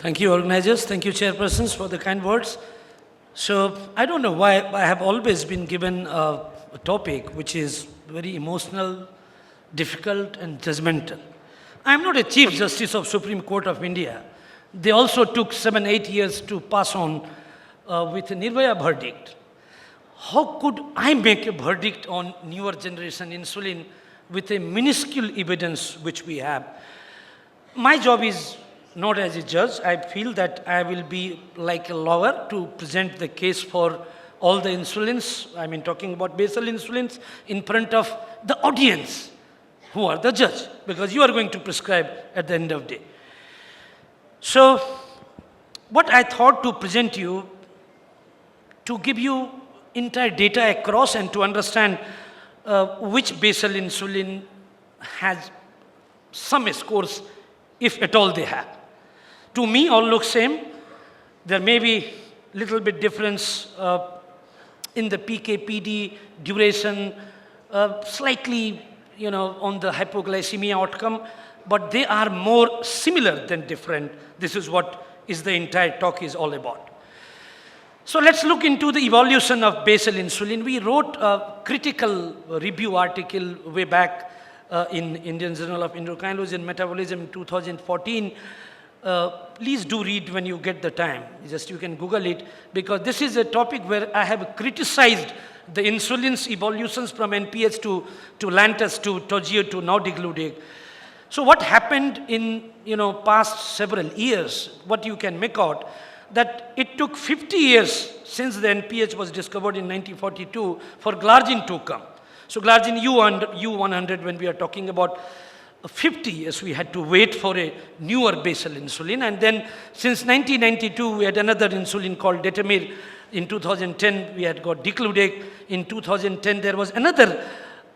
Thank you, organizers. Thank you, chairpersons, for the kind words. So, I don't know why I have always been given a topic which is very emotional, difficult, and judgmental. I am not a Chief Justice of Supreme Court of India. They also took 7-8 years to pass on with a Nirvaya verdict. How could I make a verdict on newer generation insulin with a minuscule evidence which we have? My job is not as a judge. I feel that I will be like a lawyer to present the case for all the insulins, I mean talking about basal insulins, in front of the audience who are the judge, because you are going to prescribe at the end of the day. So, what I thought to present you, to give you entire data across and to understand which basal insulin has some scores, if at all they have. To me, all look same. There may be little bit difference in the PK/PD duration, slightly, on the hypoglycemia outcome, but they are more similar than different. This is what is the entire talk is all about. So let's look into the evolution of basal insulin. We wrote a critical review article way back in Indian Journal of Endocrinology and Metabolism in 2014. Please do read when you get the time. Just you can Google it, because this is a topic where I have criticized the insulin's evolutions from NPH to Lantus to Toujeo to now Degludec. So what happened in past several years, what you can make out, that it took 50 years since the NPH was discovered in 1942 for glargine to come. So glargine U100, when we are talking about 50 years, we had to wait for a newer basal insulin. And then since 1992, we had another insulin called Detamir. In 2010, we had got Degludec. In 2010, there was another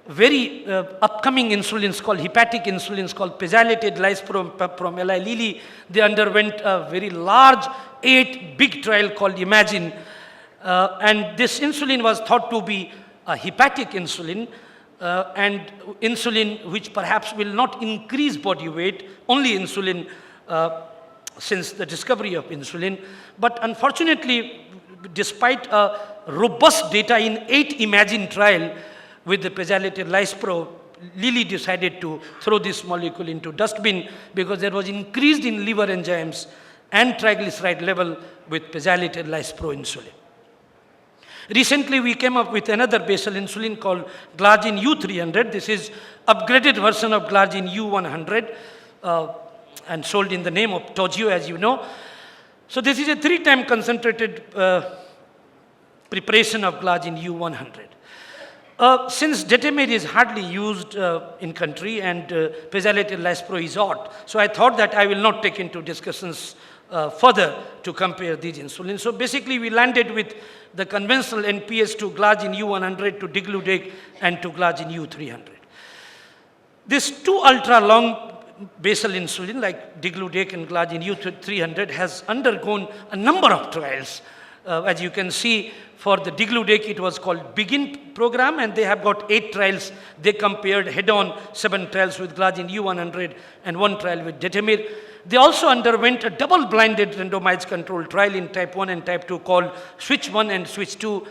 very upcoming insulins called hepatic insulins called pegylated lispro from Eli Lilly. They underwent a very large 8 big trial called Imagine. And this insulin was thought to be a hepatic insulin. And insulin which perhaps will not increase body weight, only insulin since the discovery of insulin. But unfortunately, despite a robust data in 8 Imagine trial with the pegylated lispro, Lilly decided to throw this molecule into dustbin because there was increased in liver enzymes and triglyceride level with pegylated lispro insulin. Recently, we came up with another basal insulin called glargine U300. This is upgraded version of glargine U100 and sold in the name of Toujeo, as you know. So this is a 3-time concentrated preparation of glargine U100. Since Detamir is hardly used in country and pegylated lispro is odd, so I thought that I will not take into discussions further to compare these insulins. So basically, we landed with the conventional NPS to glargine U100 to Degludec and to glargine U300. This 2 ultra-long basal insulin like Degludec and glargine U300 has undergone a number of trials. As you can see, for the Degludec, it was called BEGIN program, and they have got 8 trials. They compared head-on 7 trials with glargine U100 and 1 trial with Detamir. They also underwent a double-blinded randomized controlled trial in type 1 and type 2 called Switch 1 and Switch 2.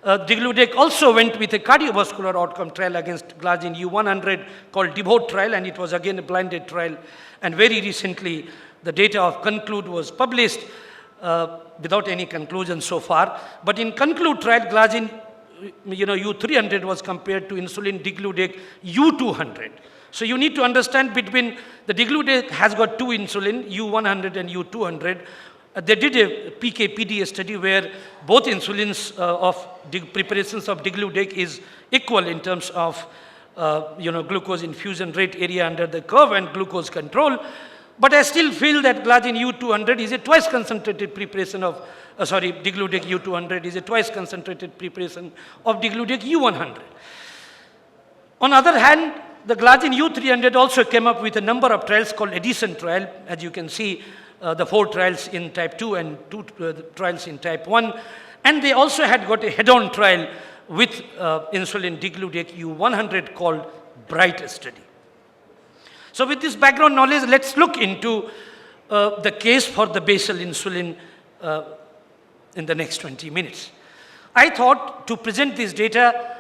Degludec also went with a cardiovascular outcome trial against glargine U100 called DEVOTE trial, and it was again a blinded trial. And very recently, the data of CONCLUDE was published without any conclusion so far. But in CONCLUDE trial, glargine U300 was compared to insulin Degludec U200. So you need to understand between the Degludec has got 2 insulin, U100 and U200. They did a PK/PD study where both insulins of preparations of Degludec is equal in terms of glucose infusion rate, area under the curve, and glucose control. But I still feel that glargine U200 is a twice concentrated preparation of, Degludec U200 is a twice concentrated preparation of Degludec U100. On the other hand, the glargine U300 also came up with a number of trials called EDISON trial. As you can see, the 4 trials in type 2 and 2 trials in type 1. And they also had got a head-on trial with insulin Degludec U100 called BRIGHT study. So with this background knowledge, let's look into the case for the basal insulin in the next 20 minutes. I thought to present this data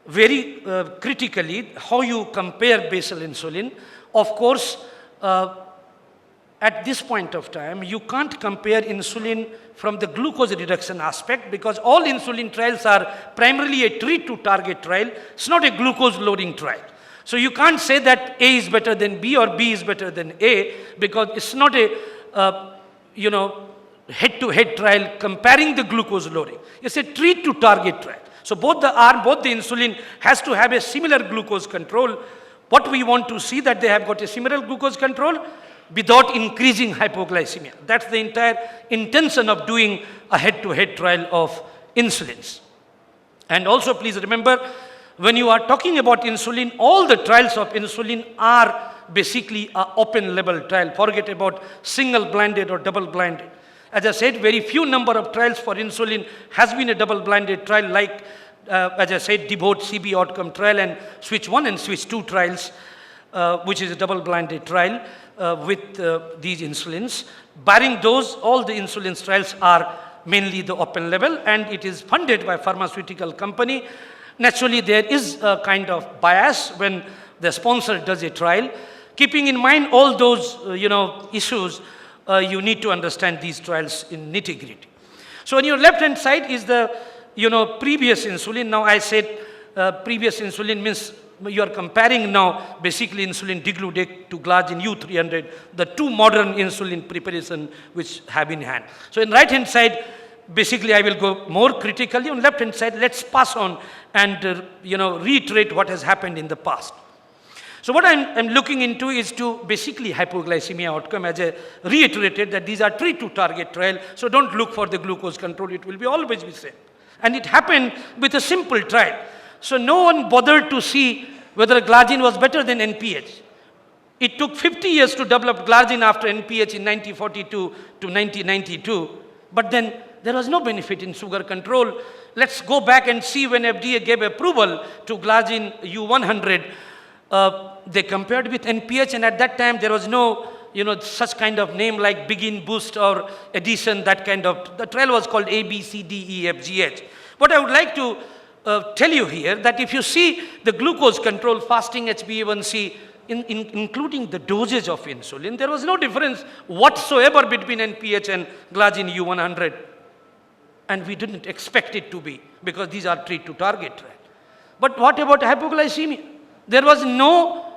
very critically, how you compare basal insulin. Of course, at this point of time, you can't compare insulin from the glucose reduction aspect, because all insulin trials are primarily a treat to target trial. It's not a glucose loading trial. So you can't say that A is better than B or B is better than A, because it's not a head-to-head trial comparing the glucose loading. It's a treat to target trial. So both the insulin has to have a similar glucose control. What we want to see that they have got a similar glucose control without increasing hypoglycemia. That's the entire intention of doing a head-to-head trial of insulins. And also please remember, when you are talking about insulin, all the trials of insulin are basically an open label trial. Forget about single blinded or double blinded. As I said, very few number of trials for insulin has been a double blinded trial, like as I said, DEVOTE CB outcome trial and switch 1 and switch 2 trials, which is a double blinded trial with these insulins. Barring those, all the insulin trials are mainly the open label, and it is funded by pharmaceutical company. Naturally, there is a kind of bias when the sponsor does a trial. Keeping in mind all those issues, you need to understand these trials in nitty-gritty. So on your left-hand side is the previous insulin. Now I said previous insulin means you are comparing now basically insulin degludec to glargine U300, the two modern insulin preparation which have in hand. So in right-hand side, basically I will go more critically. On left-hand side, let's pass on and reiterate what has happened in the past. So what I'm looking into is to basically hypoglycemia outcome, as I reiterated that these are treat to target trial. So don't look for the glucose control, it will be always the same. And it happened with a simple trial. So no one bothered to see whether glargine was better than NPH. It took 50 years to develop glargine after NPH in 1942 to 1992. But then there was no benefit in sugar control. Let's go back and see when FDA gave approval to glargine U100. They compared with NPH, and at that time there was no such kind of name like Begin, Boost or Addition, that kind of, the trial was called A, B, C, D, E, F, G, H. What I would like to tell you here, that if you see the glucose control, fasting HbA1c, including the dosage of insulin, there was no difference whatsoever between NPH and glargine U100. And we didn't expect it to be, because these are treat to target trial. But what about hypoglycemia? There was no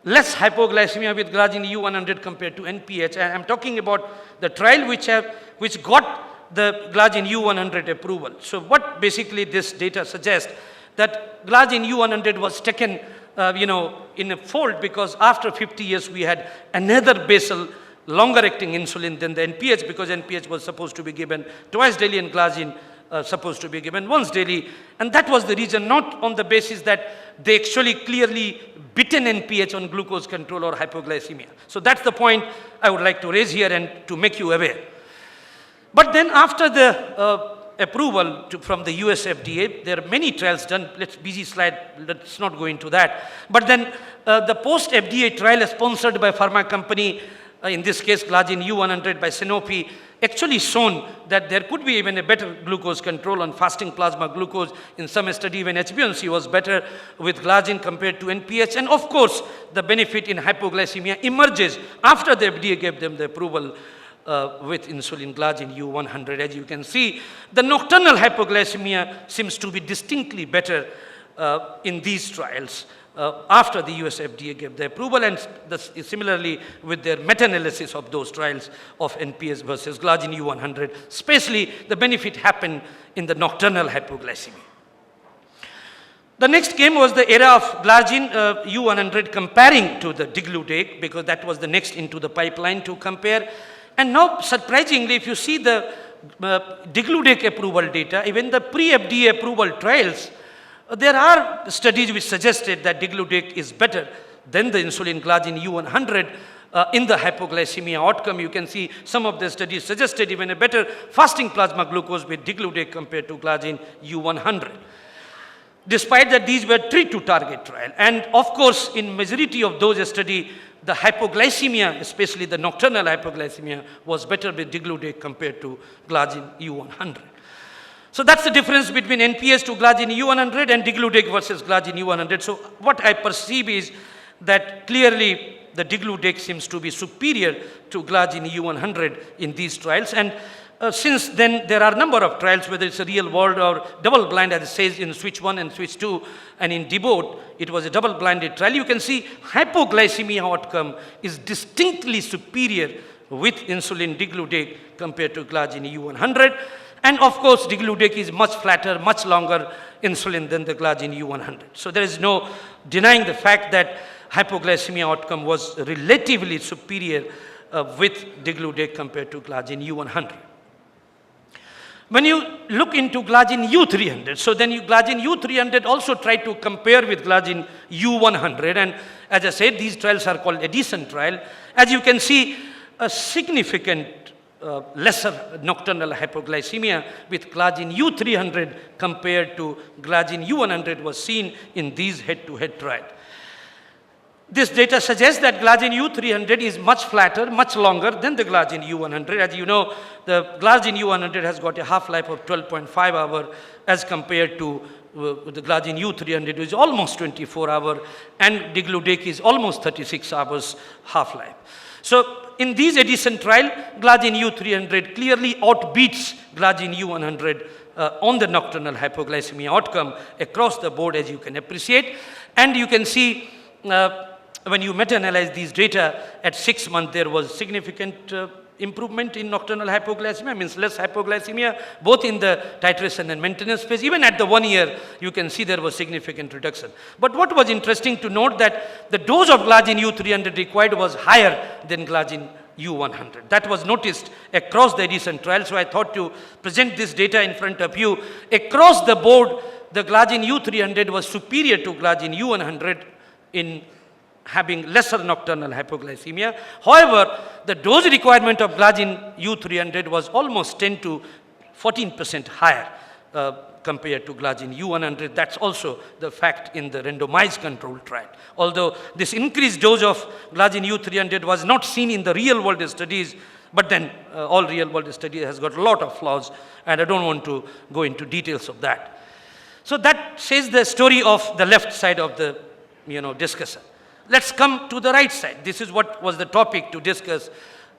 less hypoglycemia with glargine U100 compared to NPH. And I'm talking about the trial which got the glargine U100 approval. So what basically this data suggests, that glargine U100 was taken in a fold, because after 50 years we had another basal longer acting insulin than the NPH, because NPH was supposed to be given twice daily and glargine supposed to be given once daily. And that was the reason, not on the basis that they actually clearly beaten NPH on glucose control or hypoglycemia. So that's the point I would like to raise here and to make you aware. But then after the approval from the US FDA, there are many trials done. Busy slide, let's not go into that. But then the post-FDA trial sponsored by pharma company, in this case glargine U100 by Sanofi, actually shown that there could be even a better glucose control on fasting plasma glucose. In some study, even HbA1c was better with glargine compared to NPH. And of course, the benefit in hypoglycemia emerges after the FDA gave them the approval with insulin glargine U100. As you can see, the nocturnal hypoglycemia seems to be distinctly better in these trials after the US FDA gave the approval, and similarly with their meta-analysis of those trials of NPH versus glargine U100, especially the benefit happened in the nocturnal hypoglycemia. The next came was the era of glargine U100 comparing to the degludec, because that was the next into the pipeline to compare. And now, surprisingly, if you see the degludec approval data, even the pre-FDA approval trials, there are studies which suggested that degludec is better than the insulin glargine U100 in the hypoglycemia outcome. You can see some of the studies suggested even a better fasting plasma glucose with degludec compared to glargine U100. Despite that these were treat to target trial. And of course, in majority of those studies, the hypoglycemia, especially the nocturnal hypoglycemia, was better with digludec compared to glargine U100. So that's the difference between NPS to glargine U100 and digludec versus glargine U100. So what I perceive is that clearly the digludec seems to be superior to glargine U100 in these trials. And since then, there are a number of trials, whether it's a real world or double blind, as it says in switch 1 and switch 2, and in DEBOT, it was a double blinded trial. You can see hypoglycemia outcome is distinctly superior with insulin digludec compared to glargine U100. And of course, digludec is much flatter, much longer insulin than the glargine U100. So there is no denying the fact that hypoglycemia outcome was relatively superior with digludec compared to glargine U100. When you look into glargine U300, so then glargine U300 also tried to compare with glargine U100, and as I said, these trials are called Edison trial. As you can see, a significant lesser nocturnal hypoglycemia with glargine U300 compared to glargine U100 was seen in these head-to-head trials. This data suggests that glargine U300 is much flatter, much longer than the glargine U100. As you know, the glargine U100 has got a half-life of 12.5 hours as compared to the glargine U300, which is almost 24 hours, and digludec is almost 36 hours half-life. So in these Edison trial, glargine U300 clearly outbeats glargine U100 on the nocturnal hypoglycemia outcome across the board, as you can appreciate. And you can see when you meta-analyze these data at 6 months, there was significant improvement in nocturnal hypoglycemia, means less hypoglycemia, both in the titration and maintenance phase. Even at the 1 year, you can see there was significant reduction. But what was interesting to note that the dose of glargine U300 required was higher than glargine U100. That was noticed across the Edison trial. So I thought to present this data in front of you. Across the board, the glargine U300 was superior to glargine U100 in having lesser nocturnal hypoglycemia. However, the dose requirement of glargine U300 was almost 10 to 14% higher compared to glargine U100. That's also the fact in the randomized control trial. Although this increased dose of glargine U300 was not seen in the real world studies, but then all real world studies has got a lot of flaws, and I don't want to go into details of that. So that says the story of the left side of the discussion. Let's come to the right side. This is what was the topic to discuss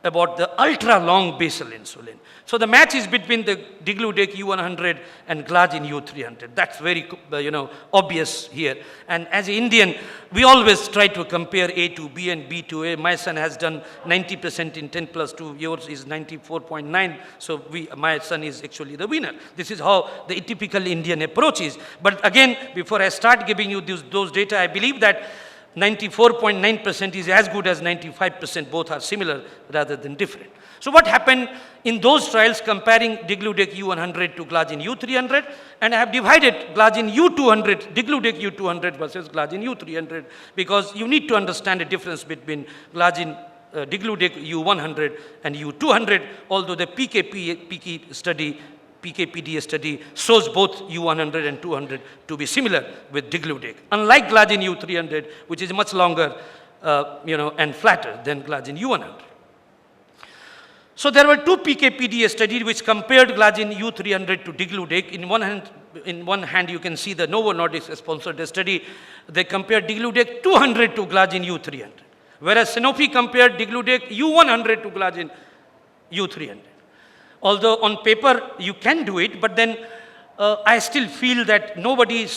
about the ultra-long basal insulin. So the match is between the digludec U100 and glargine U300. That's very obvious here. And as an Indian, we always try to compare A to B and B to A. My son has done 90% in 10 plus 2. Yours is 94.9. So my son is actually the winner. This is how the typical Indian approach is. But again, before I start giving you those data, I believe that 94.9% is as good as 95%. Both are similar rather than different. So what happened in those trials comparing digludec U100 to glargine U300? And I have divided glargine U200, digludec U200 versus glargine U300, because you need to understand the difference between glargine digludec U100 and U200, although the PKPD study shows both U100 and 200 to be similar with digludec, unlike glargine U300, which is much longer and flatter than glargine U100. So there were two PKPD studies which compared glargine U300 to digludec. In one hand, you can see the Novo Nordisk sponsored study. They compared digludec 200 to glargine U300, whereas Sanofi compared digludec U100 to glargine U300. Although on paper you can do it, but then I still feel that nobody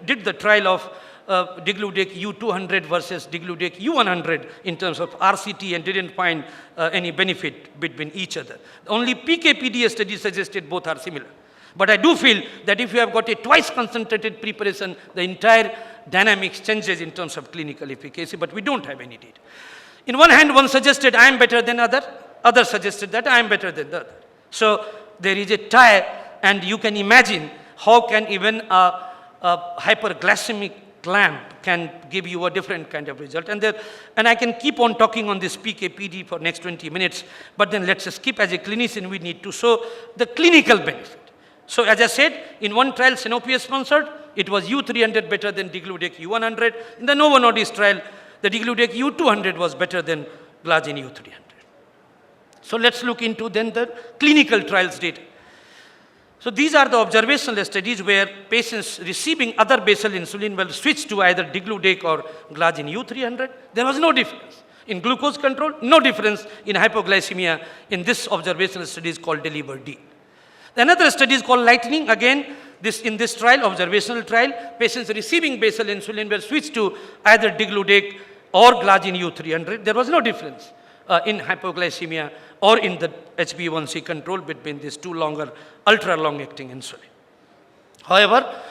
did the trial of digludec U200 versus digludec U100 in terms of RCT and didn't find any benefit between each other. Only PKPD study suggested both are similar. But I do feel that if you have got a twice concentrated preparation, the entire dynamics changes in terms of clinical efficacy, but we don't have any data. In one hand, one suggested I am better than other suggested that I am better than the other. So there is a tie, and you can imagine how can even a hyperglycemic clamp can give you a different kind of result. And I can keep on talking on this PKPD for next 20 minutes, but then let's skip. As a clinician, we need to show the clinical benefit. So as I said, in one trial Sanofi sponsored, it was U300 better than digludec U100. In the Novo Nordisk trial, the degludec U200 was better than glargine U300. So let's look into then the clinical trials data. So these are the observational studies where patients receiving other basal insulin were switched to either degludec or glargine U300. There was no difference. In glucose control, no difference in hypoglycemia in this observational studies called DELIVER-D. Another study is called Lightning. Again, in this trial, observational trial, patients receiving basal insulin were switched to either degludec or glargine U300. There was no difference in hypoglycemia or in the HbA1c control between these two longer, ultra-long-acting insulin. However,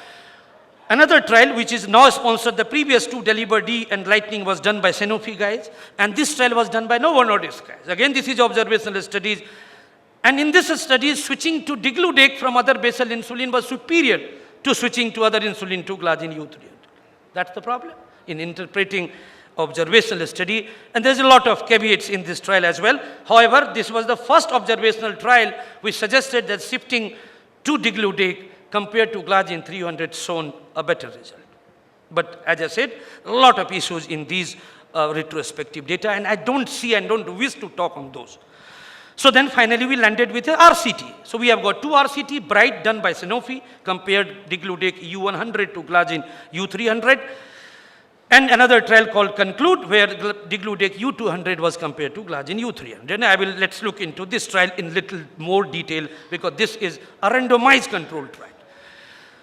another trial which is now sponsored, the previous two, DELIVER-D and Lightning, was done by Sanofi guys, and this trial was done by Novo Nordisk guys. Again, this is observational studies. And in this study, switching to degludec from other basal insulin was superior to switching to other insulin to glargine U300. That's the problem in interpreting observational study. And there's a lot of caveats in this trial as well. However, this was the first observational trial which suggested that shifting to degludec compared to glargine 300 shown a better result. But as I said, a lot of issues in these retrospective data, and I don't see and don't wish to talk on those. So then finally we landed with a RCT. So we have got two RCT, BRIGHT done by Sanofi, compared degludec U100 to glargine U300, and another trial called CONCLUDE, where degludec U200 was compared to glargine U300. And let's look into this trial in little more detail, because this is a randomized control trial.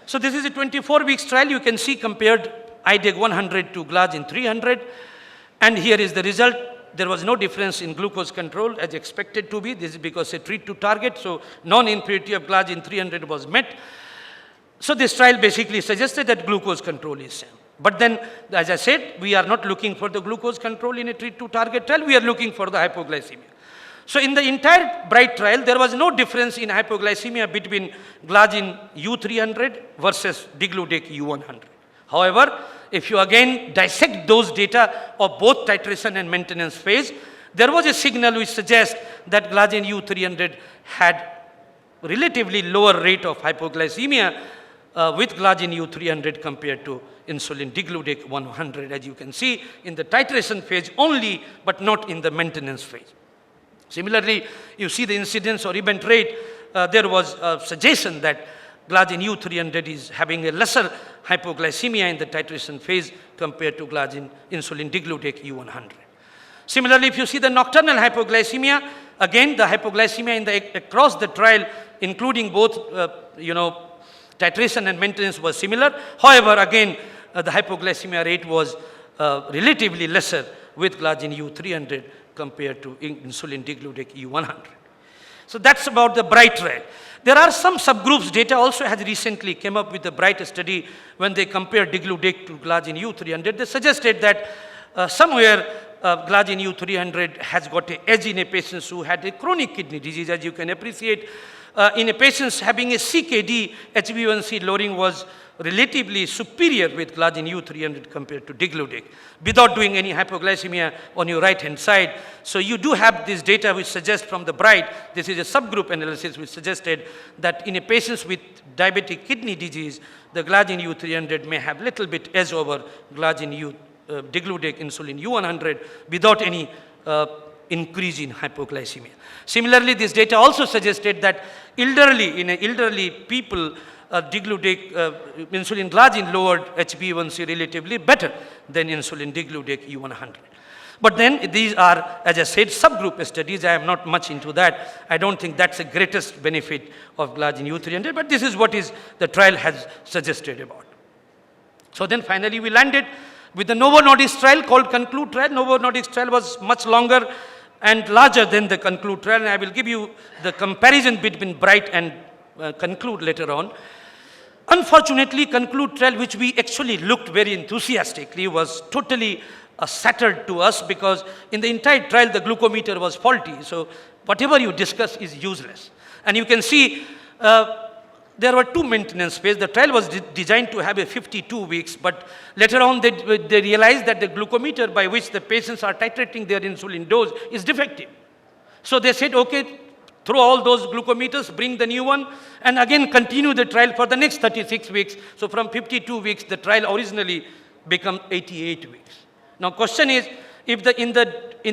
So this is a 24 weeks trial. You can see compared IDEG 100 to glargine 300, and here is the result. There was no difference in glucose control as expected to be. This is because a treat to target, so non-inferiority of glargine 300 was met. So this trial basically suggested that glucose control is same. But then, as I said, we are not looking for the glucose control in a treat to target trial, we are looking for the hypoglycemia. So in the entire BRIGHT trial, there was no difference in hypoglycemia between glargine U300 versus degludec U100. However, if you again dissect those data of both titration and maintenance phase, there was a signal which suggests that glargine U300 had relatively lower rate of hypoglycemia with glargine U300 compared to insulin degludec 100, as you can see in the titration phase only, but not in the maintenance phase. Similarly, you see the incidence or event rate, there was a suggestion that glargine U300 is having a lesser hypoglycemia in the titration phase compared to glargine insulin degludec U100. Similarly, if you see the nocturnal hypoglycemia, again the hypoglycemia across the trial, including both titration and maintenance, was similar. However, again the hypoglycemia rate was relatively lesser with glargine U300 compared to insulin degludec U100. So that's about the BRIGHT trial. There are some subgroups. Data also has recently came up with the BRIGHT study when they compared degludec to glargine U300. They suggested that somewhere glargine U300 has got an edge in a patients who had a chronic kidney disease. As you can appreciate, in a patients having a CKD, HbA1c lowering was relatively superior with glargine U300 compared to degludec, without doing any hypoglycemia on your right hand side. So you do have this data which suggests from the BRIGHT, this is a subgroup analysis which suggested that in a patients with diabetic kidney disease, the glargine U300 may have little bit edge over glargine degludec insulin U100 without any increase in hypoglycemia. Similarly, this data also suggested that in elderly people, degludec insulin glargine lowered HbA1c relatively better than insulin degludec U100. But then these are, as I said, subgroup studies. I am not much into that. I don't think that's the greatest benefit of glargine U300, but this is what the trial has suggested about. So then finally we landed with the Novo Nordisk trial called CONCLUDE trial. Novo Nordisk trial was much longer and larger than the CONCLUDE trial, and I will give you the comparison between BRIGHT and CONCLUDE later on. Unfortunately, CONCLUDE trial, which we actually looked very enthusiastically, was totally shattered to us, because in the entire trial the glucometer was faulty. So whatever you discuss is useless. And you can see there were two maintenance phases. The trial was designed to have a 52 weeks, but later on they realized that the glucometer by which the patients are titrating their insulin dose is defective. So they said, okay, throw all those glucometers, bring the new one, and again continue the trial for the next 36 weeks. So from 52 weeks, the trial originally became 88 weeks. Now question is, if in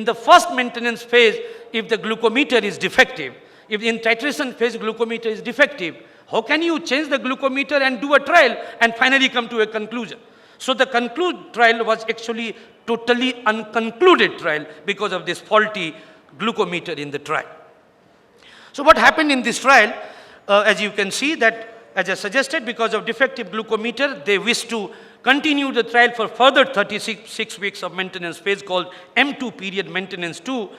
the first maintenance phase, if the glucometer is defective, if in titration phase glucometer is defective, how can you change the glucometer and do a trial and finally come to a conclusion? So the conclude trial was actually totally unconcluded trial because of this faulty glucometer in the trial. So what happened in this trial, as you can see that, as I suggested, because of defective glucometer, they wish to continue the trial for further 36 weeks of maintenance phase called M2 period maintenance 2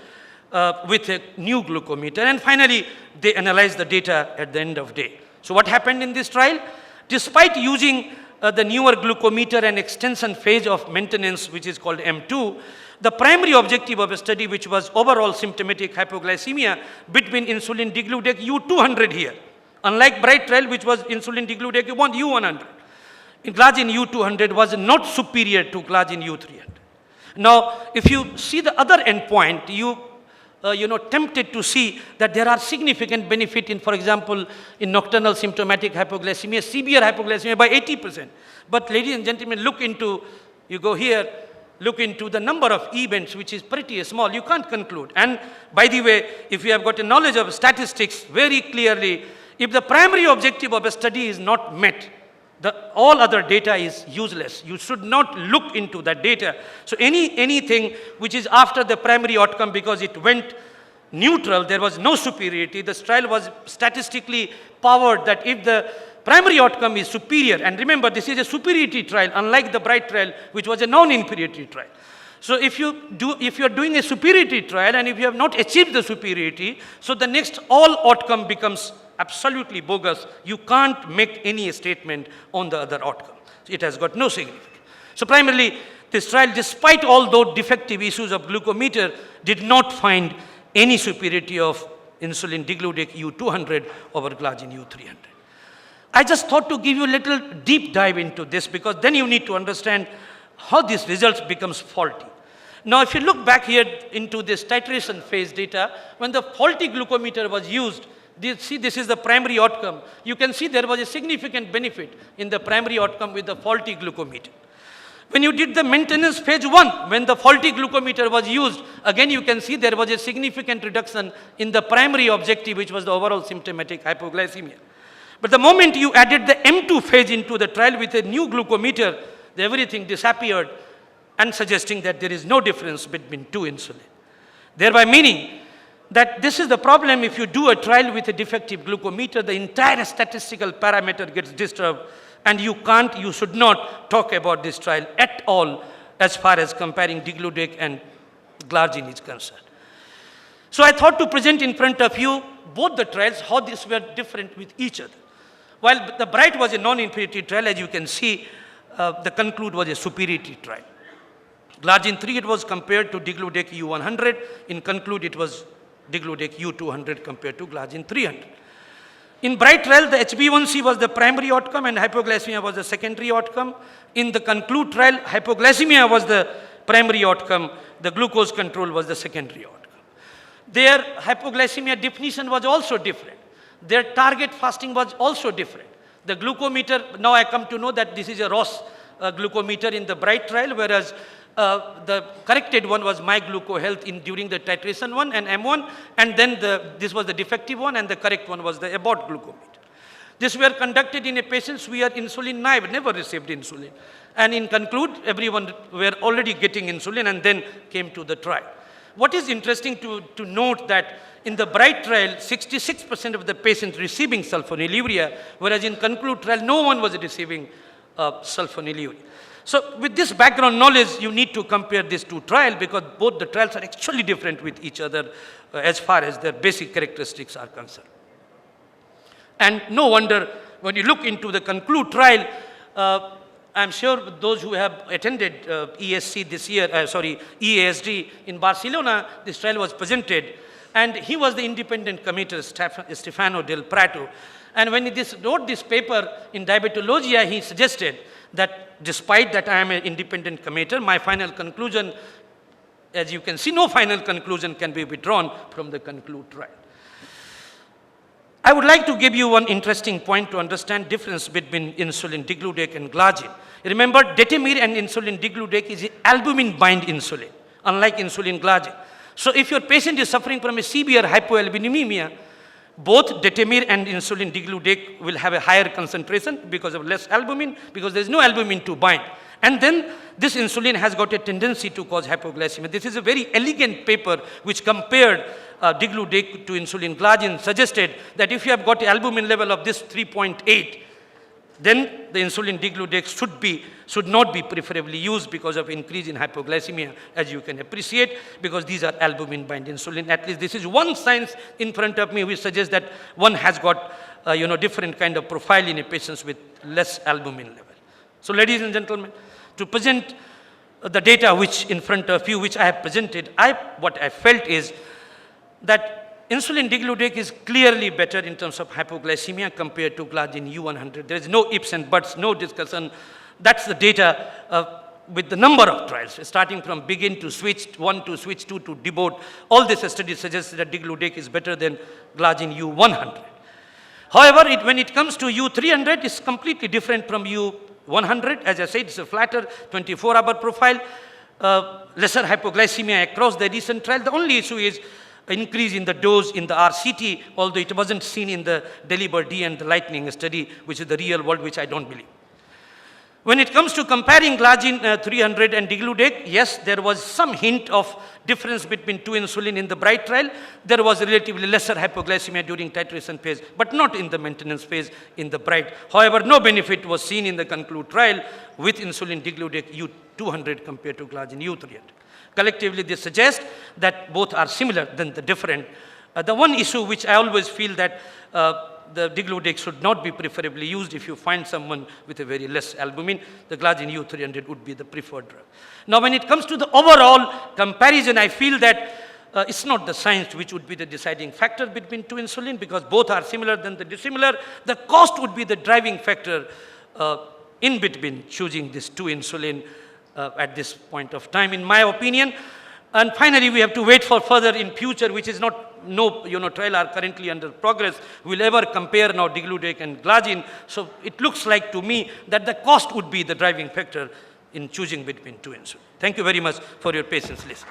with a new glucometer. And finally, they analyzed the data at the end of day. So what happened in this trial? Despite using the newer glucometer and extension phase of maintenance, which is called M2, the primary objective of a study, which was overall symptomatic hypoglycemia between insulin degludec U200 here, unlike BRIGHT trial, which was insulin degludec U100. Glargine U200 was not superior to Glargine U300. Now, if you see the other endpoint, you tempted to see that there are significant benefit in, for example, in nocturnal symptomatic hypoglycemia, severe hypoglycemia by 80%. But ladies and gentlemen, you go here, look into the number of events, which is pretty small. You can't conclude. And by the way, if you have got a knowledge of statistics, very clearly, if the primary objective of a study is not met, all other data is useless. You should not look into that data. So anything which is after the primary outcome, because it went neutral, there was no superiority. The trial was statistically powered that if the primary outcome is superior, and remember this is a superiority trial, unlike the BRIGHT trial, which was a non-inferiority trial. So if you are doing a superiority trial and if you have not achieved the superiority, so the next all outcome becomes absolutely bogus. You can't make any statement on the other outcome. It has got no significance. So primarily, this trial, despite all those defective issues of glucometer, did not find any superiority of insulin degludec U200 over Glargine U300. I just thought to give you a little deep dive into this, because then you need to understand how these results becomes faulty. Now, if you look back here into this titration phase data, when the faulty glucometer was used, see, this is the primary outcome. You can see there was a significant benefit in the primary outcome with the faulty glucometer. When you did the maintenance phase 1, when the faulty glucometer was used, again you can see there was a significant reduction in the primary objective, which was the overall symptomatic hypoglycemia. But the moment you added the M2 phase into the trial with a new glucometer, everything disappeared, and suggesting that there is no difference between two insulin. Thereby meaning that this is the problem. If you do a trial with a defective glucometer, the entire statistical parameter gets disturbed, and you should not talk about this trial at all as far as comparing degludec and Glargine is concerned. So I thought to present in front of you both the trials, how these were different with each other. While the BRIGHT was a non-inferiority trial, as you can see, the conclude was a superiority trial. Glargine 3, it was compared to degludec U100. In conclude, it was degludec U200 compared to Glargine 300. In BRIGHT trial, the HbA1c was the primary outcome and hypoglycemia was the secondary outcome. In the conclude trial, hypoglycemia was the primary outcome. The glucose control was the secondary outcome. Their hypoglycemia definition was also different. Their target fasting was also different. The glucometer, now I come to know that this is a Ross glucometer in the BRIGHT trial, whereas the corrected one was MyGlucoHealth during the titration one and M1, and then this was the defective one, and the correct one was the Abbott glucometer. This were conducted in a patients who are insulin naive, never received insulin. And in conclude, everyone were already getting insulin and then came to the trial. What is interesting to note that in the BRIGHT trial, 66% of the patients receiving sulfonylurea, whereas in conclude trial, no one was receiving sulfonylurea. So with this background knowledge, you need to compare these two trials, because both the trials are actually different with each other as far as their basic characteristics are concerned. And no wonder when you look into the conclude trial, I'm sure those who have attended ESC this year, EASD in Barcelona, this trial was presented, and he was the independent committer, Stefano Del Prato. And when he wrote this paper in Diabetologia, he suggested that despite that I am an independent committer, my final conclusion, as you can see, no final conclusion can be withdrawn from the conclude trial. I would like to give you one interesting point to understand difference between insulin degludec and Glargine. Remember, detemir and insulin degludec is albumin-bind insulin, unlike insulin glargine. So if your patient is suffering from a severe hypoalbuminemia, both detemir and insulin degludec will have a higher concentration because of less albumin, because there is no albumin to bind. And then this insulin has got a tendency to cause hypoglycemia. This is a very elegant paper which compared degludec to insulin glargine, suggested that if you have got an albumin level of this 3.8, then the insulin degludec should not be preferably used because of increase in hypoglycemia, as you can appreciate, because these are albumin-bind insulin. At least this is one science in front of me which suggests that one has got different kind of profile in a patient with less albumin level. So ladies and gentlemen, to present the data which in front of you, which I have presented, what I felt is that insulin degludec is clearly better in terms of hypoglycemia compared to glargine U100. There is no ifs and buts, no discussion. That's the data with the number of trials, starting from begin to switch 1 to switch 2 to debot. All these studies suggest that degludec is better than glargine U100. However, when it comes to U300, it's completely different from U100. As I said, it's a flatter 24-hour profile, lesser hypoglycemia across the recent trial. The only issue is increase in the dose in the RCT, although it wasn't seen in the DELIBER-D and the Lightning study, which is the real world, which I don't believe. When it comes to comparing glargine 300 and degludec, yes, there was some hint of difference between two insulin in the BRIGHT trial. There was relatively lesser hypoglycemia during titration phase, but not in the maintenance phase in the BRIGHT. However, no benefit was seen in the CONCLUDE trial with insulin degludec U200 compared to glargine U300. Collectively, they suggest that both are similar than the different. The one issue which I always feel that the degludec should not be preferably used if you find someone with a very less albumin. The glargine U300 would be the preferred drug. Now, when it comes to the overall comparison, I feel that it's not the science which would be the deciding factor between two insulin, because both are similar than the dissimilar. The cost would be the driving factor in between choosing these two insulin at this point of time, in my opinion. And finally, we have to wait for further in future, which is not, trial are currently under progress. We'll ever compare now degludec and glargine. So it looks like to me that the cost would be the driving factor in choosing between two insulin. Thank you very much for your patience. Listen.